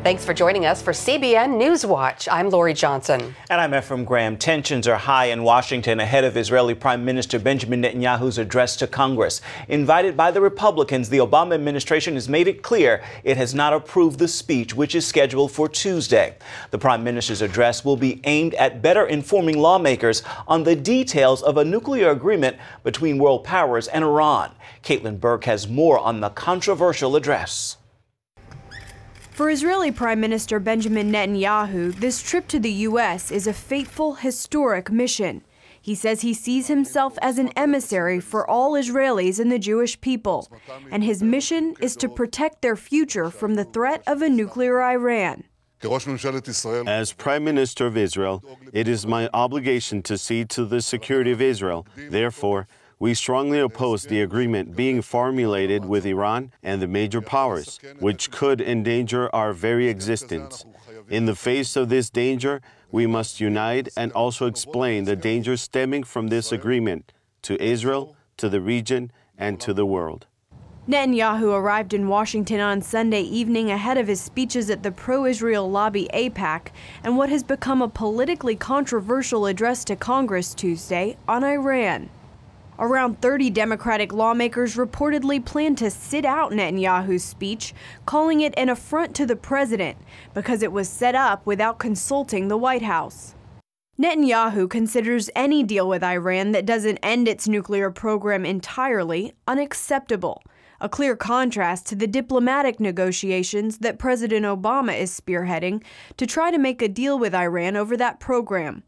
Thanks for joining us for CBN NewsWatch. I'm Lori Johnson. And I'm Ephraim Graham. Tensions are high in Washington ahead of Israeli Prime Minister Benjamin Netanyahu's address to Congress. Invited by the Republicans, the Obama administration has made it clear it has not approved the speech, which is scheduled for Tuesday. The Prime Minister's address will be aimed at better informing lawmakers on the details of a nuclear agreement between world powers and Iran. Caitlin Burke has more on the controversial address. For Israeli Prime Minister Benjamin Netanyahu, this trip to the U.S. is a fateful, historic mission. He says he sees himself as an emissary for all Israelis and the Jewish people, and his mission is to protect their future from the threat of a nuclear Iran. As Prime Minister of Israel, it is my obligation to see to the security of Israel. Therefore, we strongly oppose the agreement being formulated with Iran and the major powers, which could endanger our very existence. In the face of this danger, we must unite and also explain the danger stemming from this agreement to Israel, to the region, and to the world. Netanyahu arrived in Washington on Sunday evening ahead of his speeches at the pro-Israel lobby APAC and what has become a politically controversial address to Congress Tuesday on Iran. Around 30 Democratic lawmakers reportedly plan to sit out Netanyahu's speech, calling it an affront to the president because it was set up without consulting the White House. Netanyahu considers any deal with Iran that doesn't end its nuclear program entirely unacceptable, a clear contrast to the diplomatic negotiations that President Obama is spearheading to try to make a deal with Iran over that program.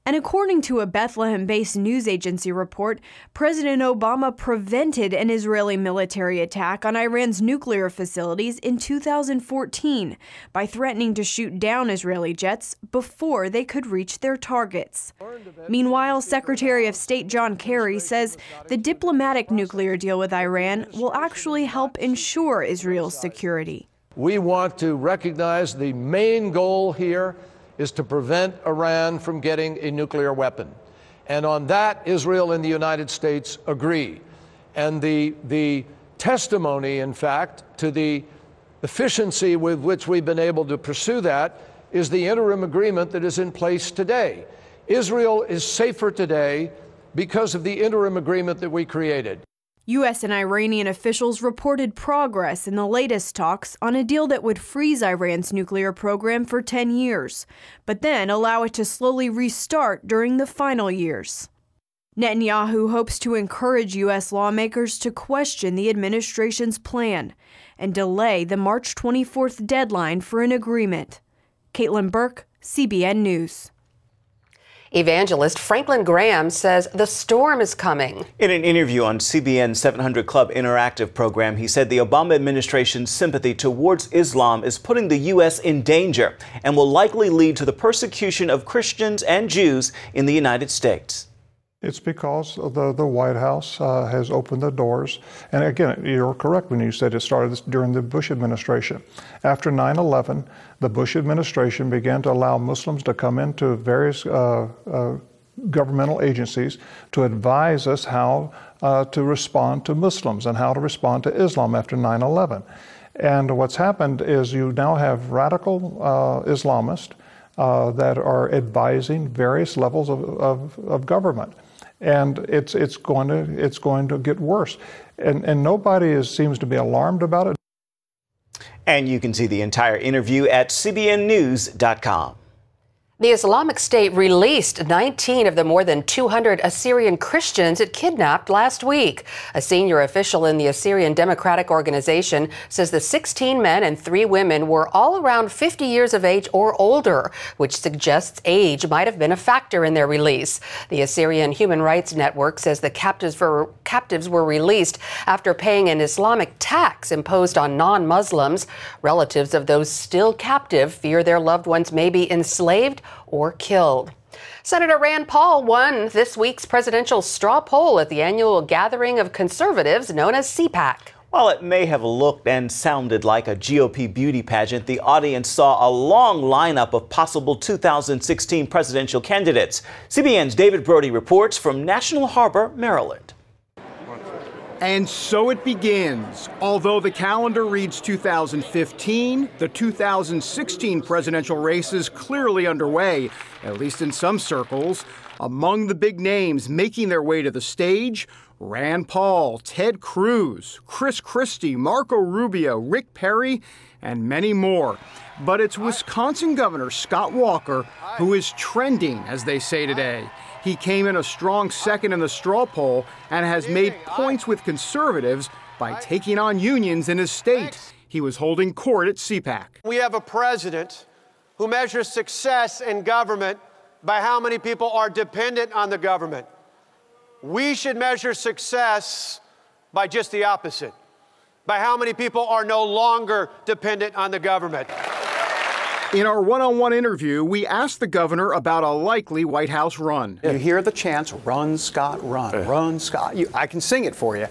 And according to a Bethlehem-based news agency report, President Obama prevented an Israeli military attack on Iran's nuclear facilities in 2014 by threatening to shoot down Israeli jets before they could reach their targets. Meanwhile, Secretary of State John Kerry says the diplomatic nuclear deal with Iran will actually help ensure Israel's security. We want to recognize the main goal here is to prevent Iran from getting a nuclear weapon. And on that, Israel and the United States agree. And the testimony, in fact, to the efficiency with which we've been able to pursue that is the interim agreement that is in place today. Israel is safer today because of the interim agreement that we created. U.S. and Iranian officials reported progress in the latest talks on a deal that would freeze Iran's nuclear program for 10 years, but then allow it to slowly restart during the final years. Netanyahu hopes to encourage U.S. lawmakers to question the administration's plan and delay the March 24th deadline for an agreement. Caitlin Burke, CBN News. Evangelist Franklin Graham says the storm is coming. In an interview on CBN's 700 Club interactive program, he said the Obama administration's sympathy towards Islam is putting the U.S. in danger and will likely lead to the persecution of Christians and Jews in the United States. It's because the White House has opened the doors. And again, you're correct when you said it started during the Bush administration. After 9/11, the Bush administration began to allow Muslims to come into various governmental agencies to advise us how to respond to Muslims and how to respond to Islam after 9/11. And what's happened is you now have radical Islamists that are advising various levels of government. And it's going to get worse. And nobody seems to be alarmed about it. And you can see the entire interview at cbnnews.com. The Islamic State released 19 of the more than 200 Assyrian Christians it kidnapped last week. A senior official in the Assyrian Democratic Organization says the 16 men and 3 women were all around 50 years of age or older, which suggests age might have been a factor in their release. The Assyrian Human Rights Network says the captives were released after paying an Islamic tax imposed on non-Muslims. Relatives of those still captive fear their loved ones may be enslaved or killed. Senator Rand Paul won this week's presidential straw poll at the annual gathering of conservatives known as CPAC. While it may have looked and sounded like a GOP beauty pageant, the audience saw a long lineup of possible 2016 presidential candidates. CBN's David Brody reports from National Harbor, Maryland. And so it begins. Although the calendar reads 2015, the 2016 presidential race is clearly underway, at least in some circles. Among the big names making their way to the stage, Rand Paul, Ted Cruz, Chris Christie, Marco Rubio, Rick Perry, and many more. But it's Wisconsin Governor Scott Walker who is trending, as they say today. He came in a strong second in the straw poll and has made points with conservatives by taking on unions in his state. He was holding court at CPAC. We have a president who measures success in government by how many people are dependent on the government. We should measure success by just the opposite, by how many people are no longer dependent on the government. In our one-on-one interview, we asked the governor about a likely White House run. You hear the chants, run, Scott, run, run, Scott. I can sing it for you.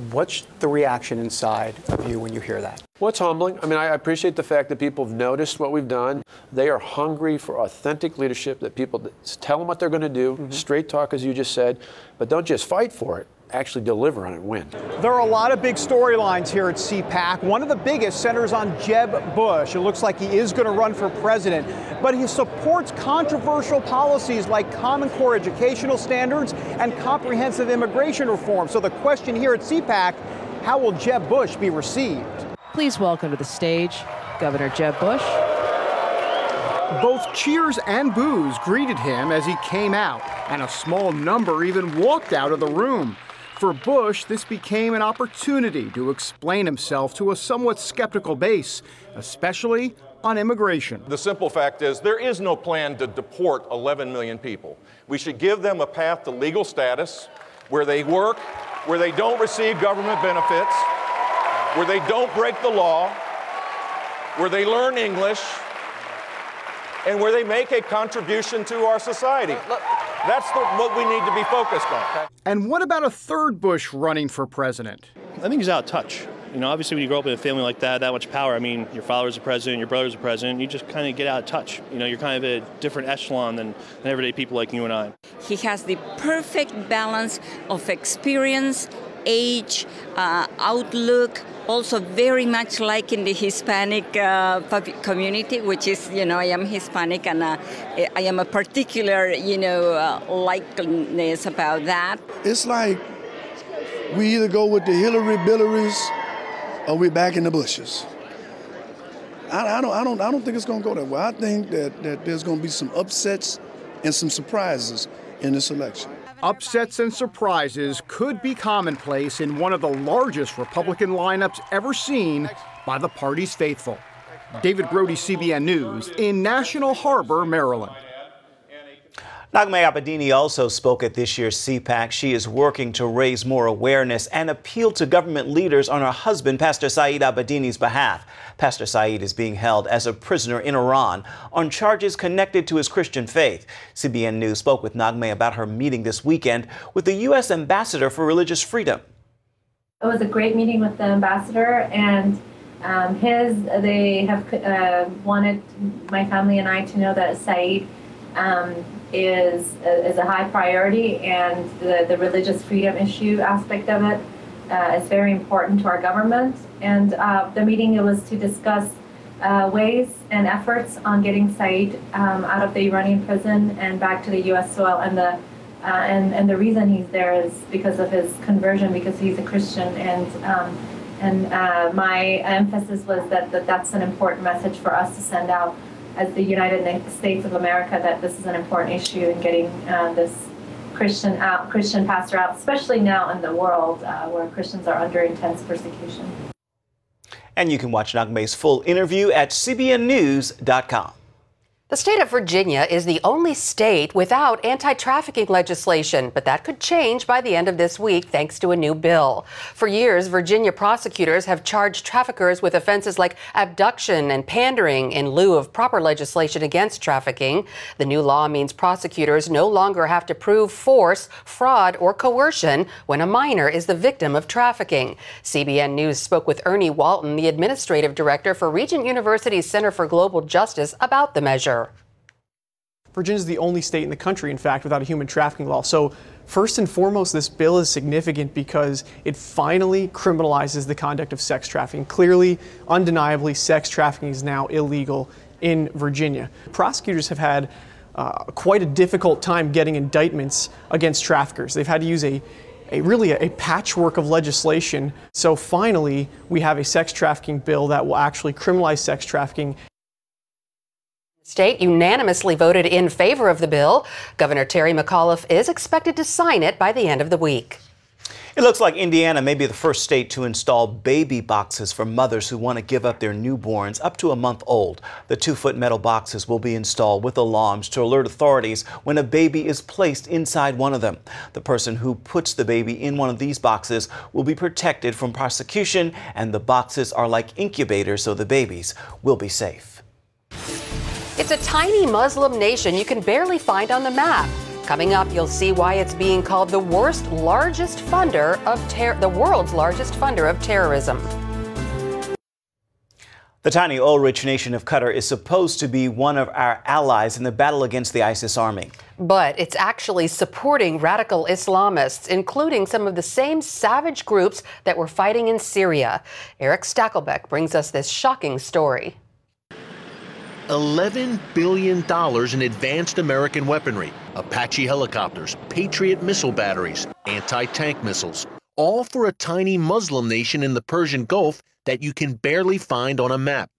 What's the reaction inside of you when you hear that? Well, it's humbling. I mean, I appreciate the fact that people have noticed what we've done. They are hungry for authentic leadership, that people tell them what they're going to do, straight talk, as you just said, but don't just fight for it. Actually deliver on it and win. There are a lot of big storylines here at CPAC. One of the biggest centers on Jeb Bush. It looks like he is going to run for president, but he supports controversial policies like Common Core educational standards and comprehensive immigration reform. So the question here at CPAC, how will Jeb Bush be received? Please welcome to the stage Governor Jeb Bush. Both cheers and boos greeted him as he came out, and a small number even walked out of the room. For Bush, this became an opportunity to explain himself to a somewhat skeptical base, especially on immigration. The simple fact is there is no plan to deport 11 million people. We should give them a path to legal status where they work, where they don't receive government benefits, where they don't break the law, where they learn English, and where they make a contribution to our society. That's what we need to be focused on. And what about a third Bush running for president? I think he's out of touch. You know, obviously when you grow up in a family like that much power, I mean, your father's the president, your brother's the president, you just kind of get out of touch. You know, you're kind of a different echelon than everyday people like you and I. He has the perfect balance of experience, age, outlook, also very much like in the Hispanic community, which is, you know, I am Hispanic and I am a particular, you know, likeness about that. It's like we either go with the Hillary Billerys or we're back in the bushes. I don't think it's going to go that way. I think that there's going to be some upsets and some surprises in this election. Upsets and surprises could be commonplace in one of the largest Republican lineups ever seen by the party's faithful. David Brody, CBN News, in National Harbor, Maryland. Naghmeh Abedini also spoke at this year's CPAC. She is working to raise more awareness and appeal to government leaders on her husband, Pastor Saeed Abedini's behalf. Pastor Saeed is being held as a prisoner in Iran on charges connected to his Christian faith. CBN News spoke with Naghmeh about her meeting this weekend with the U.S. Ambassador for Religious Freedom. It was a great meeting with the ambassador, and they have wanted my family and I to know that Saeed is a high priority, and the religious freedom issue aspect of it is very important to our government. And the meeting, it was to discuss ways and efforts on getting Saeed out of the Iranian prison and back to the U.S. soil. And the reason he's there is because of his conversion, because he's a Christian. And my emphasis was that that's an important message for us to send out as the United States of America, that this is an important issue in getting this Christian pastor out, especially now in the world where Christians are under intense persecution. And you can watch Naghmeh's full interview at cbnnews.com. The state of Virginia is the only state without anti-trafficking legislation, but that could change by the end of this week thanks to a new bill. For years, Virginia prosecutors have charged traffickers with offenses like abduction and pandering in lieu of proper legislation against trafficking. The new law means prosecutors no longer have to prove force, fraud, or coercion when a minor is the victim of trafficking. CBN News spoke with Ernie Walton, the administrative director for Regent University's Center for Global Justice, about the measure. Virginia is the only state in the country, in fact, without a human trafficking law. So First and foremost, this bill is significant because it finally criminalizes the conduct of sex trafficking. Clearly, undeniably, sex trafficking is now illegal in Virginia. Prosecutors have had quite a difficult time getting indictments against traffickers. They've had to use really a patchwork of legislation. So finally, we have a sex trafficking bill that will actually criminalize sex trafficking. The state unanimously voted in favor of the bill. Governor Terry McAuliffe is expected to sign it by the end of the week. It looks like Indiana may be the first state to install baby boxes for mothers who want to give up their newborns up to a month old. The 2-foot metal boxes will be installed with alarms to alert authorities when a baby is placed inside one of them. The person who puts the baby in one of these boxes will be protected from prosecution, and the boxes are like incubators, so the babies will be safe. It's a tiny Muslim nation you can barely find on the map. Coming up, you'll see why it's being called the world's largest funder of terrorism. The tiny oil-rich nation of Qatar is supposed to be one of our allies in the battle against the ISIS army. But it's actually supporting radical Islamists, including some of the same savage groups that were fighting in Syria. Eric Stakelbeck brings us this shocking story. $11 billion in advanced American weaponry, Apache helicopters, Patriot missile batteries, anti-tank missiles, all for a tiny Muslim nation in the Persian Gulf that you can barely find on a map.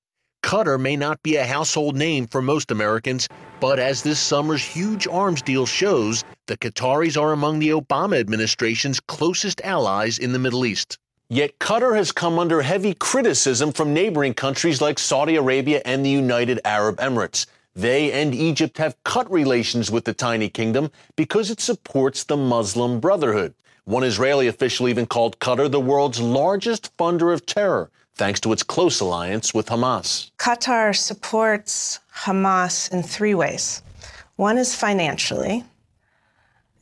Qatar may not be a household name for most Americans, but as this summer's huge arms deal shows, the Qataris are among the Obama administration's closest allies in the Middle East. Yet Qatar has come under heavy criticism from neighboring countries like Saudi Arabia and the United Arab Emirates. They and Egypt have cut relations with the tiny kingdom because it supports the Muslim Brotherhood. One Israeli official even called Qatar the world's largest funder of terror, thanks to its close alliance with Hamas. Qatar supports Hamas in 3 ways. One is financially.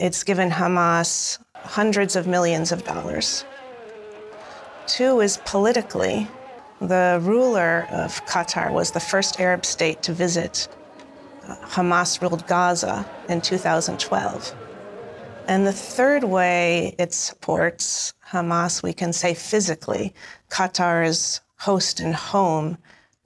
It's given Hamas hundreds of millions of dollars. 2 is politically. The ruler of Qatar was the first Arab state to visit Hamas-ruled Gaza in 2012. And the 3rd way it supports Hamas, we can say physically. Qatar is host and home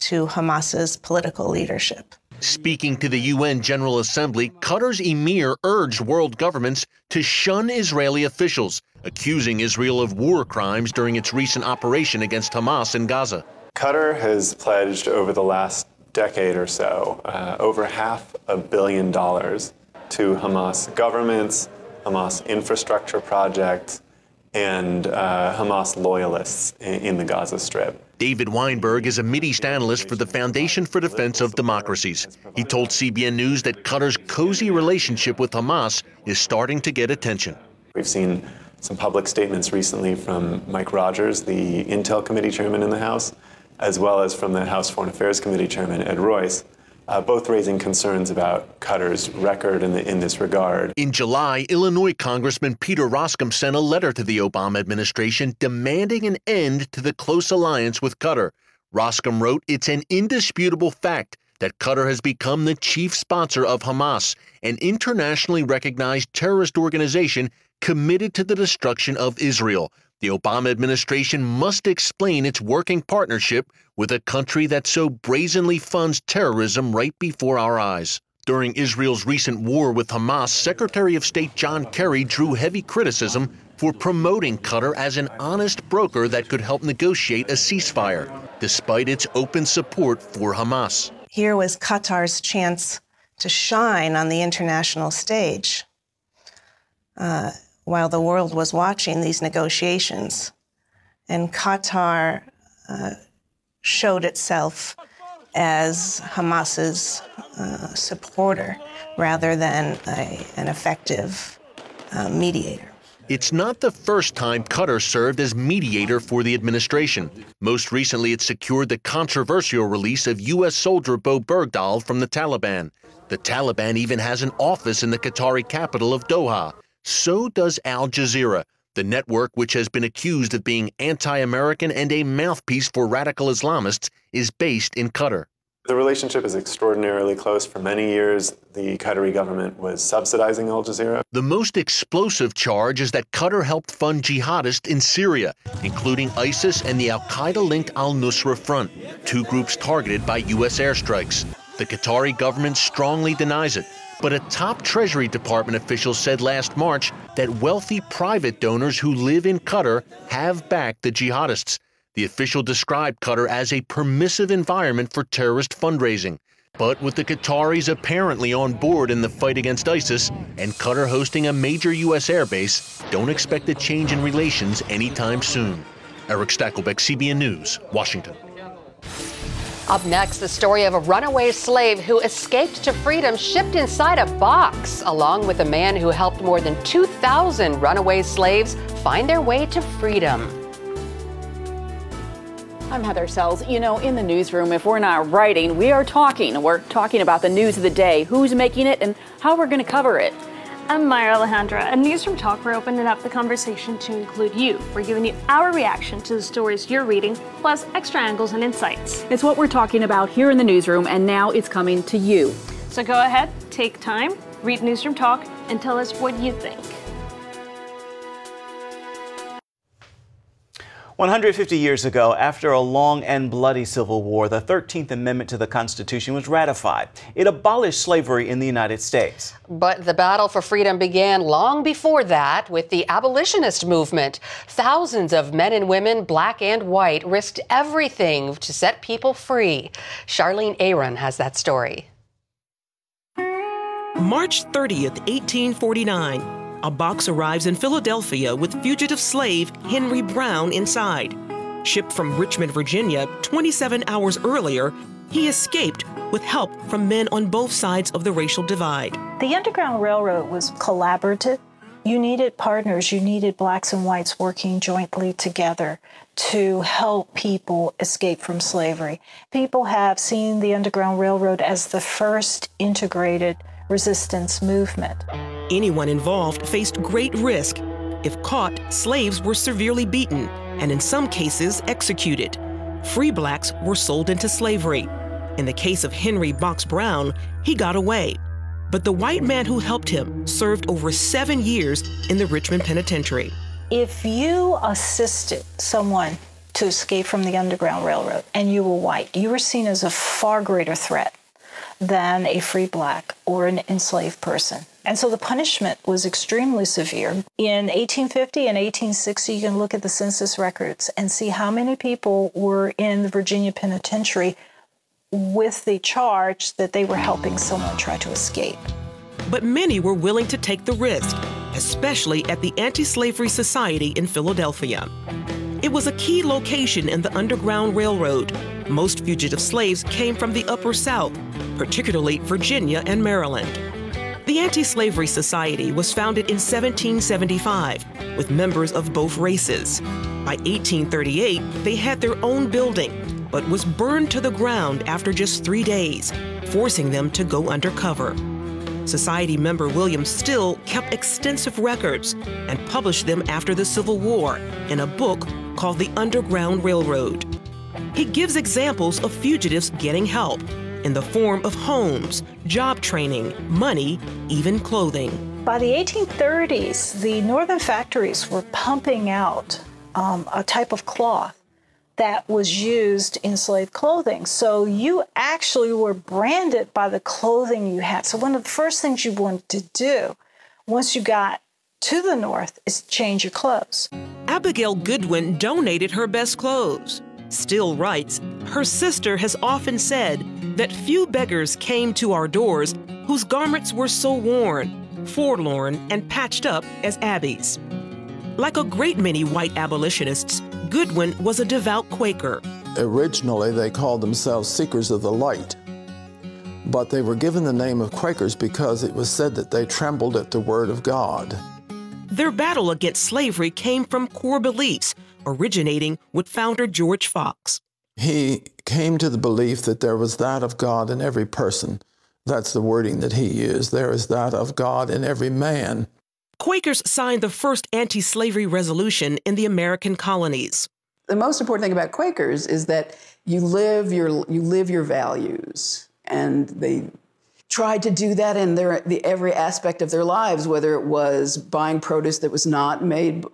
to Hamas's political leadership. Speaking to the UN General Assembly, Qatar's emir urged world governments to shun Israeli officials, accusing Israel of war crimes during its recent operation against Hamas in Gaza. Qatar has pledged over the last decade or so over $500 million to Hamas governments, Hamas infrastructure projects, and Hamas loyalists in the Gaza Strip. David Weinberg is a Mideast analyst for the Foundation for Defense of Democracies. He told CBN News that Qatar's cozy relationship with Hamas is starting to get attention. We've seen some public statements recently from Mike Rogers, the Intel Committee chairman in the House, as well as from the House Foreign Affairs Committee chairman, Ed Royce, both raising concerns about Qatar's record in this regard. In July, Illinois Congressman Peter Roskam sent a letter to the Obama administration demanding an end to the close alliance with Qatar. Roskam wrote, "It's an indisputable fact that Qatar has become the chief sponsor of Hamas, an internationally recognized terrorist organization committed to the destruction of Israel. The Obama administration must explain its working partnership with a country that so brazenly funds terrorism right before our eyes." During Israel's recent war with Hamas, Secretary of State John Kerry drew heavy criticism for promoting Qatar as an honest broker that could help negotiate a ceasefire, despite its open support for Hamas. Here was Qatar's chance to shine on the international stage while the world was watching these negotiations. And Qatar showed itself as Hamas's supporter rather than an effective mediator. It's not the first time Qatar served as mediator for the administration. Most recently, it secured the controversial release of U.S. soldier Bo Bergdahl from the Taliban. The Taliban even has an office in the Qatari capital of Doha. So does Al Jazeera, the network which has been accused of being anti-American and a mouthpiece for radical Islamists, is based in Qatar. The relationship is extraordinarily close. For many years, the Qatari government was subsidizing Al Jazeera. The most explosive charge is that Qatar helped fund jihadists in Syria, including ISIS and the al-Qaeda-linked al-Nusra Front, two groups targeted by U.S. airstrikes. The Qatari government strongly denies it, but a top Treasury Department official said last March that wealthy private donors who live in Qatar have backed the jihadists. The official described Qatar as a permissive environment for terrorist fundraising. But with the Qataris apparently on board in the fight against ISIS and Qatar hosting a major U.S. airbase, don't expect a change in relations anytime soon. Eric Stakelbeck, CBN News, Washington. Up next, the story of a runaway slave who escaped to freedom shipped inside a box, along with a man who helped more than 2,000 runaway slaves find their way to freedom. I'm Heather Sells. You know, in the newsroom, if we're not writing, we are talking. We're talking about the news of the day, who's making it, and how we're going to cover it. I'm Myra Alejandra. At Newsroom Talk, we're opening up the conversation to include you. We're giving you our reaction to the stories you're reading, plus extra angles and insights. It's what we're talking about here in the newsroom, and now it's coming to you. So go ahead, take time, read Newsroom Talk, and tell us what you think. 150 years ago, after a long and bloody civil war, the 13th Amendment to the Constitution was ratified. It abolished slavery in the United States. But the battle for freedom began long before that with the abolitionist movement. Thousands of men and women, black and white, risked everything to set people free. Charlene Aaron has that story. March 30th, 1849. A box arrives in Philadelphia with fugitive slave Henry Brown inside. Shipped from Richmond, Virginia, 27 hours earlier, he escaped with help from men on both sides of the racial divide. The Underground Railroad was collaborative. You needed partners, you needed blacks and whites working jointly together to help people escape from slavery. People have seen the Underground Railroad as the first integrated resistance movement. Anyone involved faced great risk. If caught, slaves were severely beaten and in some cases executed. Free blacks were sold into slavery. In the case of Henry Box Brown, he got away. But the white man who helped him served over 7 years in the Richmond Penitentiary. If you assisted someone to escape from the Underground Railroad and you were white, you were seen as a far greater threat than a free black or an enslaved person. And so the punishment was extremely severe. In 1850 and 1860, you can look at the census records and see how many people were in the Virginia Penitentiary with the charge that they were helping someone try to escape. But many were willing to take the risk, especially at the Anti-Slavery Society in Philadelphia. It was a key location in the Underground Railroad. Most fugitive slaves came from the Upper South, particularly Virginia and Maryland. The Anti-Slavery Society was founded in 1775 with members of both races. By 1838, they had their own building, but was burned to the ground after just 3 days, forcing them to go undercover. Society member William Still kept extensive records and published them after the Civil War in a book called The Underground Railroad. He gives examples of fugitives getting help in the form of homes, job training, money, even clothing. By the 1830s, the northern factories were pumping out a type of cloth that was used in slave clothing. So you actually were branded by the clothing you had. So one of the first things you wanted to do once you got to the north is change your clothes. Abigail Goodwin donated her best clothes. Still writes, her sister has often said that few beggars came to our doors whose garments were so worn, forlorn, and patched up as Abby's. Like a great many white abolitionists, Goodwin was a devout Quaker. Originally, they called themselves Seekers of the Light, but they were given the name of Quakers because it was said that they trembled at the word of God. Their battle against slavery came from core beliefs, originating with founder George Fox. He came to the belief that there was that of God in every person. That's the wording that he used. There is that of God in every man. Quakers signed the first anti-slavery resolution in the American colonies. The most important thing about Quakers is that you live your values, and they tried to do that in every aspect of their lives, whether it was buying produce that was not made,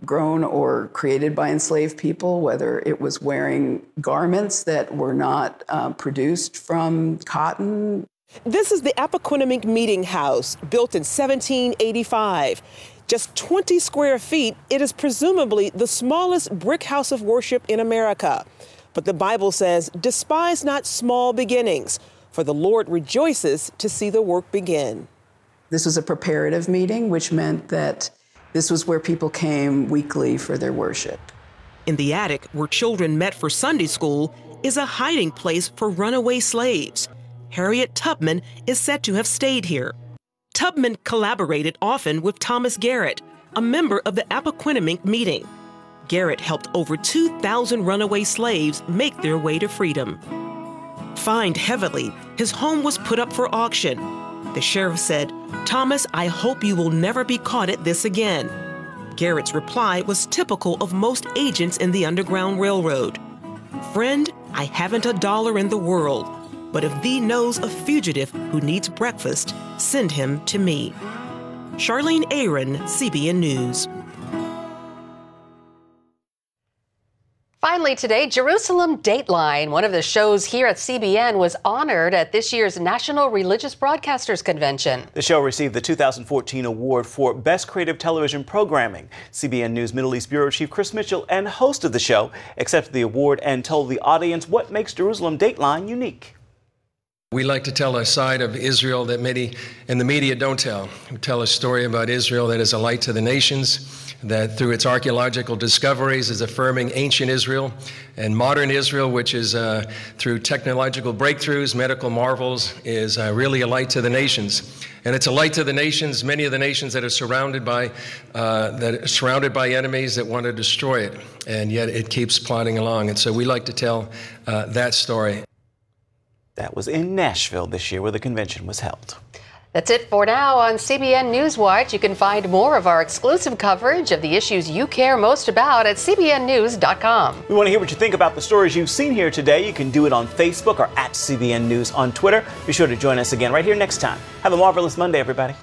grown or created by enslaved people, whether it was wearing garments that were not produced from cotton. This is the Appoquinimink Meeting House, built in 1785. Just 20 square feet, it is presumably the smallest brick house of worship in America. But the Bible says, "Despise not small beginnings, for the Lord rejoices to see the work begin." This was a preparative meeting, which meant that this was where people came weekly for their worship. In the attic, where children met for Sunday school, is a hiding place for runaway slaves. Harriet Tubman is said to have stayed here. Tubman collaborated often with Thomas Garrett, a member of the Appoquinimink Meeting. Garrett helped over 2,000 runaway slaves make their way to freedom. Fined heavily, his home was put up for auction. The sheriff said, "Thomas, I hope you will never be caught at this again." Garrett's reply was typical of most agents in the Underground Railroad. "Friend, I haven't a dollar in the world, but if thee knows a fugitive who needs breakfast, send him to me." Charlene Aaron, CBN News. Finally today, Jerusalem Dateline, one of the shows here at CBN, was honored at this year's National Religious Broadcasters Convention. The show received the 2014 award for Best Creative Television Programming. CBN News Middle East Bureau Chief Chris Mitchell and host of the show accepted the award and told the audience what makes Jerusalem Dateline unique. We like to tell a side of Israel that many in the media don't tell. We tell a story about Israel that is a light to the nations, that through its archaeological discoveries is affirming ancient Israel and modern Israel, which is through technological breakthroughs, medical marvels, is really a light to the nations. And it's a light to the nations, many of the nations that are surrounded by enemies that want to destroy it, and yet it keeps plodding along. And so we like to tell that story. That was in Nashville this year, where the convention was held. That's it for now on CBN NewsWatch. You can find more of our exclusive coverage of the issues you care most about at cbnnews.com. We want to hear what you think about the stories you've seen here today. You can do it on Facebook or at CBN News on Twitter. Be sure to join us again right here next time. Have a marvelous Monday, everybody.